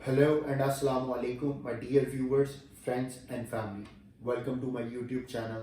Hello and Assalamu alaikum my dear viewers, friends and family. Welcome to my YouTube channel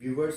Viewers,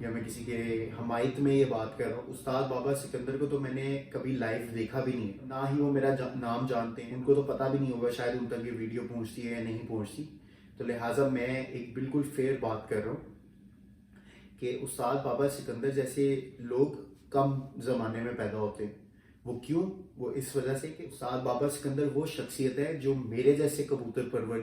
یا میں کسی کے حمایت میں یہ بات کر رہا ہوں. استاد بابا سکندر کو تو میں نے کبھی لائیو دیکھا بھی نہیں ہے, نہ ہی وہ میرا نام جانتے ہیں. ان کو تو پتہ بھی نہیں ہوگا شاید ان تک یہ ویڈیو پہنچتی ہے یا نہیں پہنچتی. تو لہٰذا میں ایک بالکل فیئر بات کر رہا ہوں کہ استاد بابا سکندر جیسے لوگ کم زمانے میں پیدا ہوتے ہیں. وہ کیوں؟ وہ اس وجہ سے کہ استاد بابا سکندر وہ شخصیت ہے جو میرے جیسے کبوتر پرور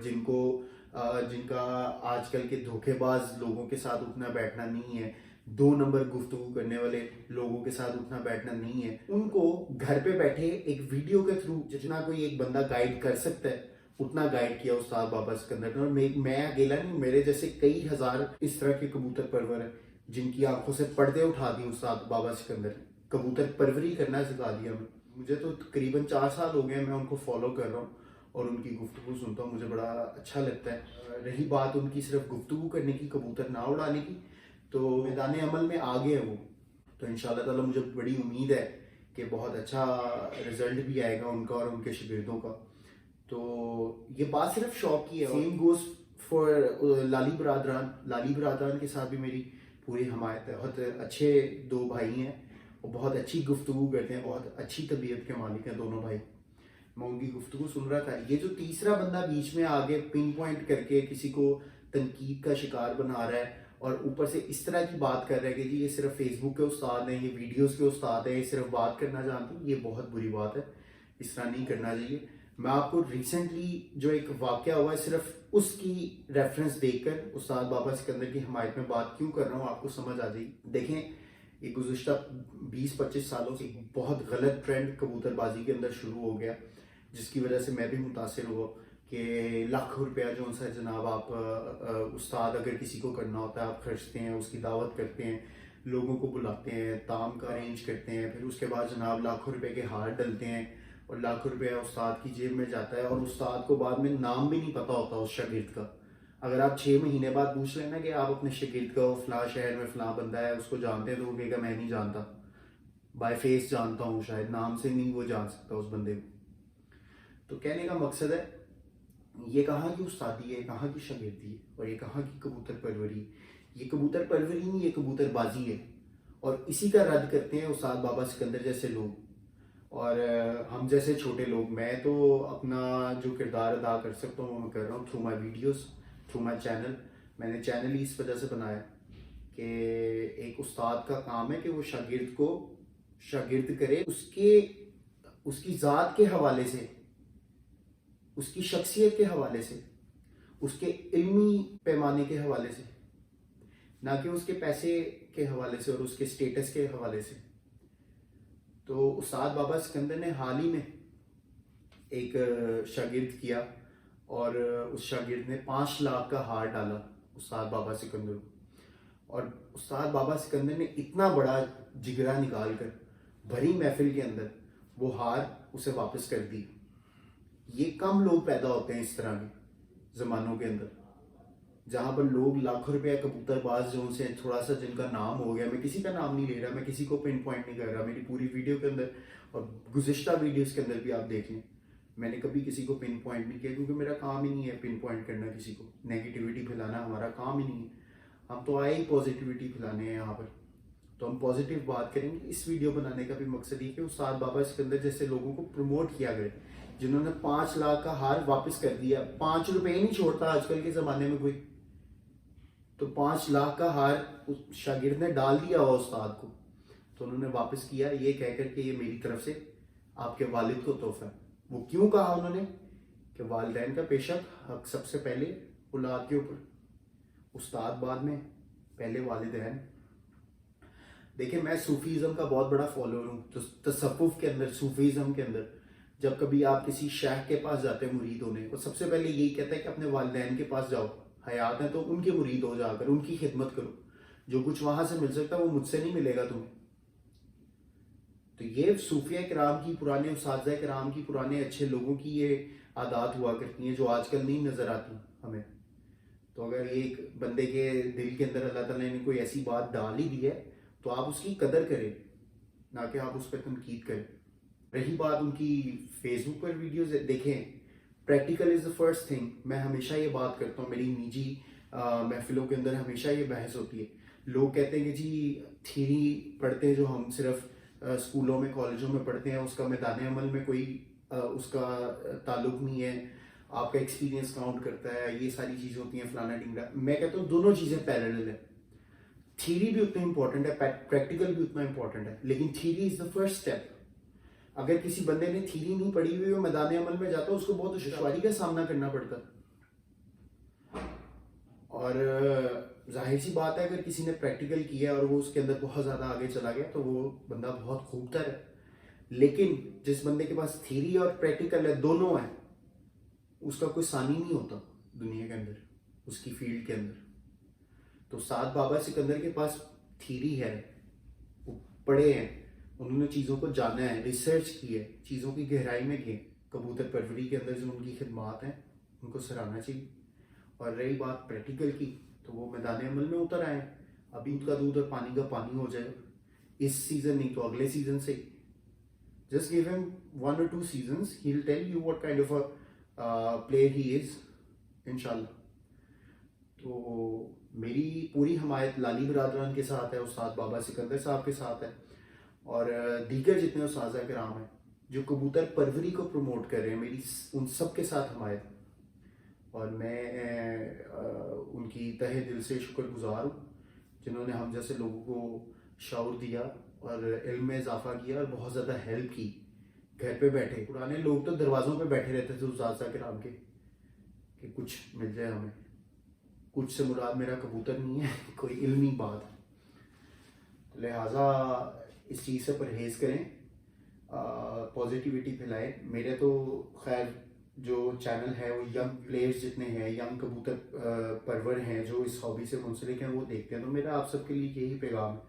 جن کا آج کل کے دھوکے باز لوگوں کے ساتھ اٹھنا بیٹھنا نہیں ہے, 2 نمبر گفتگو کرنے والے لوگوں کے ساتھ اٹھنا بیٹھنا نہیں ہے, ان کو گھر پہ بیٹھے ایک ویڈیو کے تھرو جتنا کوئی ایک بندہ گائیڈ کر سکتا ہے اتنا گائیڈ کیا استاد بابا سکندر نے. اور میں اکیلا نہیں, میرے جیسے کئی ہزار اس طرح کے کبوتر پرور ہیں جن کی آنکھوں سے پردے اٹھا دی استاد بابا سکندر نے. کبوتر پروری کرنا سکھا دیا. مجھے تو تقریباً 4 سال ہو گئے میں ان کو فالو کر رہا ہوں اور ان کی گفتگو سنتا ہوں, مجھے بڑا اچھا لگتا ہے. رہی بات ان کی صرف گفتگو کرنے کی, کبوتر نہ اڑانے کی, تو میدان عمل میں آگے ہیں وہ. تو انشاءاللہ تعالی مجھے بڑی امید ہے کہ بہت اچھا رزلٹ بھی آئے گا ان کا اور ان کے شاگردوں کا. تو یہ بات صرف شوق کی ہے. سیم گوز فار لالی برادران کے ساتھ بھی میری پوری حمایت ہے. بہت اچھے 2 بھائی ہیں, وہ بہت اچھی گفتگو کرتے ہیں, بہت اچھی طبیعت کے مالک ہیں دونوں بھائی. میں ان کی گفتگو سن رہا تھا. یہ جو تیسرا بندہ بیچ میں آگے پن پوائنٹ کر کے کسی کو تنقید کا شکار بنا رہا ہے اور اوپر سے اس طرح کی بات کر رہا ہے کہ جی یہ صرف فیس بک کے استاد ہیں, یہ ویڈیوز کے استاد ہیں, یہ صرف بات کرنا جانتے ہیں, یہ بہت بری بات ہے. اس طرح نہیں کرنا چاہیے. میں آپ کو ریسنٹلی جو ایک واقعہ ہوا ہے صرف اس کی ریفرنس دیکھ کر استاد بابا سکندر کی حمایت میں بات کیوں کر رہا ہوں آپ کو سمجھ آ جائے گی. دیکھیں, یہ گزشتہ 20-25 سالوں سے بہت غلط ٹرینڈ کبوتر بازی کے اندر شروع ہو گیا, جس کی وجہ سے میں بھی متاثر ہوا کہ لاکھوں روپیہ جو ان سے جناب آپ استاد اگر کسی کو کرنا ہوتا ہے آپ خرچتے ہیں, اس کی دعوت کرتے ہیں, لوگوں کو بلاتے ہیں, تام کا ارینج کرتے ہیں, پھر اس کے بعد جناب لاکھوں روپے کے ہار ڈلتے ہیں اور لاکھوں روپیہ استاد کی جیب میں جاتا ہے اور استاد کو بعد میں نام بھی نہیں پتا ہوتا اس شاگرد کا. اگر آپ 6 مہینے بعد پوچھ لینا کہ آپ اپنے شاگرد کا فلاں شہر میں فلاں بندہ ہے اس کو جانتے ہیں, تو وہ کہے گا میں نہیں جانتا, بائی فیس جانتا ہوں, شاید نام سے نہیں وہ جان سکتا اس بندے کو. تو کہنے کا مقصد ہے یہ کہاں کی استادی ہے, کہاں کی شاگردی ہے, اور یہ کہاں کی کبوتر پروری. یہ کبوتر پروری نہیں, یہ کبوتر بازی ہے. اور اسی کا رد کرتے ہیں استاد بابا سکندر جیسے لوگ اور ہم جیسے چھوٹے لوگ. میں تو اپنا جو کردار ادا کر سکتا ہوں وہ میں کر رہا ہوں through my videos, through my channel. میں نے چینل ہی اس وجہ سے بنایا کہ ایک استاد کا کام ہے کہ وہ شاگرد کو شاگرد کرے اس کی ذات کے حوالے سے, اس کی شخصیت کے حوالے سے, اس کے علمی پیمانے کے حوالے سے, نہ کہ اس کے پیسے کے حوالے سے اور اس کے سٹیٹس کے حوالے سے. تو استاد بابا سکندر نے حال ہی میں ایک شاگرد کیا اور اس شاگرد نے 5 لاکھ کا ہار ڈالا استاد بابا سکندر کو, اور استاد بابا سکندر نے اتنا بڑا جگرا نکال کر بھری محفل کے اندر وہ ہار اسے واپس کر دی. یہ کم لوگ پیدا ہوتے ہیں اس طرح کے زمانوں کے اندر جہاں پر لوگ لاکھوں روپیہ کبوتر باز جو ان سے تھوڑا سا جن کا نام ہو گیا, میں کسی کا نام نہیں لے رہا, میں کسی کو پن پوائنٹ نہیں کر رہا, میری پوری ویڈیو کے اندر اور گزشتہ ویڈیوز کے اندر بھی آپ دیکھ لیں میں نے کبھی کسی کو پن پوائنٹ نہیں کیا, کیونکہ میرا کام ہی نہیں ہے پن پوائنٹ کرنا کسی کو. نیگیٹیوٹی پھیلانا ہمارا کام ہی نہیں ہے. ہم تو آئے ہی پازیٹیوٹی پھیلانے ہیں یہاں پر, تو ہم پازیٹیو بات کریں گے. اس ویڈیو بنانے کا بھی مقصد یہ کہ استاد بابا سکندر جیسے لوگوں کو پروموٹ کیا گئے جنہوں نے 5 لاکھ کا ہار واپس کر دیا. 5 روپے نہیں چھوڑتا آج کل کے زمانے میں کوئی, تو 5 لاکھ کا ہار شاگرد نے ڈال دیا ہوا استاد کو, تو انہوں نے واپس کیا یہ کہہ کر کہ یہ میری طرف سے آپ کے والد کو تحفہ ہے. وہ کیوں کہا انہوں نے کہ والدین کا بیشک حق سب سے پہلے اولاد کے اوپر, استاد بعد میں, پہلے والدین. دیکھیں میں صوفیزم کا بہت بڑا فالوور ہوں. تو تصوف کے اندر, صوفیزم کے اندر جب کبھی آپ کسی شیخ کے پاس جاتے ہیں مرید ہونے کو, سب سے پہلے یہی کہتا ہے کہ اپنے والدین کے پاس جاؤ, حیات ہیں تو ان کے مرید ہو جا کر ان کی خدمت کرو. جو کچھ وہاں سے مل سکتا ہے وہ مجھ سے نہیں ملے گا تمہیں. تو یہ صوفیہ کرام کی, پرانے اساتذہ کرام کی, پرانے اچھے لوگوں کی یہ عادات ہوا کرتی ہیں جو آج کل نہیں نظر آتی ہمیں. تو اگر ایک بندے کے دل کے اندر اللہ تعالیٰ نے کوئی ایسی بات ڈال ہی دی ہے تو آپ اس کی قدر کریں, نہ کہ آپ اس پہ تنقید کریں. رہی بات ان کی فیس بک پر ویڈیوز, دیکھیں practical is the first thing. میں ہمیشہ یہ بات کرتا ہوں, میری نجی محفلوں کے اندر ہمیشہ یہ بحث ہوتی ہے. لوگ کہتے ہیں کہ جی تھیری پڑھتے ہیں جو ہم صرف اسکولوں میں کالجوں میں پڑھتے ہیں, اس کا میدان عمل میں کوئی اس کا تعلق نہیں ہے, آپ کا ایکسپیرینس کاؤنٹ کرتا ہے, یہ ساری چیزیں ہوتی ہیں فلانا ڈنگرا. میں کہتا ہوں دونوں چیزیں پیرالل ہے. تھیری بھی اتنا امپورٹنٹ ہے, پریکٹیکل بھی اتنا امپورٹنٹ ہے, لیکن theory is the first step. اگر کسی بندے نے تھیری نہیں پڑھی ہوئی وہ میدان عمل میں جاتا ہے, اس کو بہت دشواری کا سامنا کرنا پڑتا ہے. اور ظاہر سی بات ہے اگر کسی نے پریکٹیکل کیا اور وہ اس کے اندر بہت زیادہ آگے چلا گیا تو وہ بندہ بہت خوب تر ہے. لیکن جس بندے کے پاس تھیری اور پریکٹیکل ہے, دونوں ہیں, اس کا کوئی ثانی نہیں ہوتا دنیا کے اندر, اس کی فیلڈ کے اندر. تو استاد بابا سکندر کے پاس تھیری ہے, وہ پڑھے ہیں, انہوں نے چیزوں کو جانا ہے, ریسرچ کی ہے, چیزوں کی گہرائی میں گئے. کبوتر پروری کے اندر جو ان کی خدمات ہیں ان کو سراہنا چاہیے. اور رہی بات پریکٹیکل کی تو وہ میدان عمل میں اتر آئے. ابھی دودھ کا دودھ اور پانی کا پانی ہو جائے, اس سیزن نہیں تو اگلے سیزن سے. جسٹ گیو ہم 1 or 2 seasons, he will tell you what kind of a player he is انشاءاللہ. تو میری پوری حمایت لالی برادران کے ساتھ ہے, استاد بابا سکندر صاحب کے ساتھ ہے, اور دیگر جتنے اساتذہ کرام ہیں جو کبوتر پروری کو پروموٹ کر رہے ہیں, میری ان سب کے ساتھ حمایت. اور میں ان کی تہہ دل سے شکر گزار ہوں جنہوں نے ہم جیسے لوگوں کو شعور دیا اور علم میں اضافہ کیا اور بہت زیادہ ہیلپ کی. گھر پہ بیٹھے پرانے لوگ تو دروازوں پہ بیٹھے رہتے تھے اساتذہ کرام کے کہ کچھ مل جائے ہمیں. کچھ سے مراد میرا کبوتر نہیں ہے, کوئی علمی بات. لہٰذا اس چیز سے پرہیز کریں, پازیٹیوٹی پھیلائیں. میرے تو خیر جو چینل ہے وہ ینگ پلیئرز جتنے ہیں, ینگ کبوتر پرور ہیں جو اس ہابی سے منسلک ہیں وہ دیکھتے ہیں. تو میرا آپ سب کے لیے یہی پیغام ہے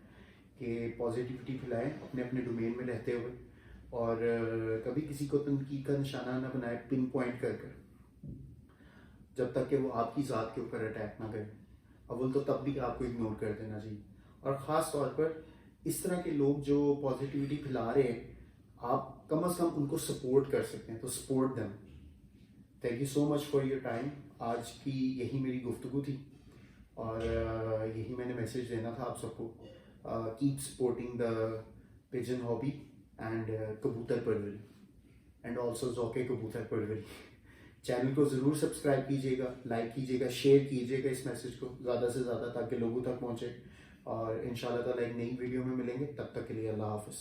کہ پازیٹیوٹی پھیلائیں اپنے اپنے ڈومین میں رہتے ہوئے, اور کبھی کسی کو تنقید کا نشانہ نہ بنائے پن پوائنٹ کر کر, جب تک کہ وہ آپ کی ذات کے اوپر اٹیک نہ کرے. اول تو تب بھی آپ کو اگنور کر دینا چاہیے. اور خاص طور پر اس طرح کے لوگ جو پازیٹیوٹی پھیلا رہے ہیں, آپ کم از کم ان کو سپورٹ کر سکتے ہیں, تو support them. Thank you so much for your time. آج کی یہی میری گفتگو تھی اور یہی میں نے میسیج دینا تھا آپ سب کو. Keep supporting the Pigeon hobby and کبوتر پروری اینڈ آلسو ذوق کبوتر پروری. چینل کو ضرور سبسکرائب کیجیے گا, لائک کیجیے گا, شیئر کیجیے گا اس میسیج کو زیادہ سے زیادہ تاکہ لوگوں تک پہنچے. اور انشاءاللہ تعالیٰ ایک نئی ویڈیو میں ملیں گے, تب تک کے لیے اللہ حافظ.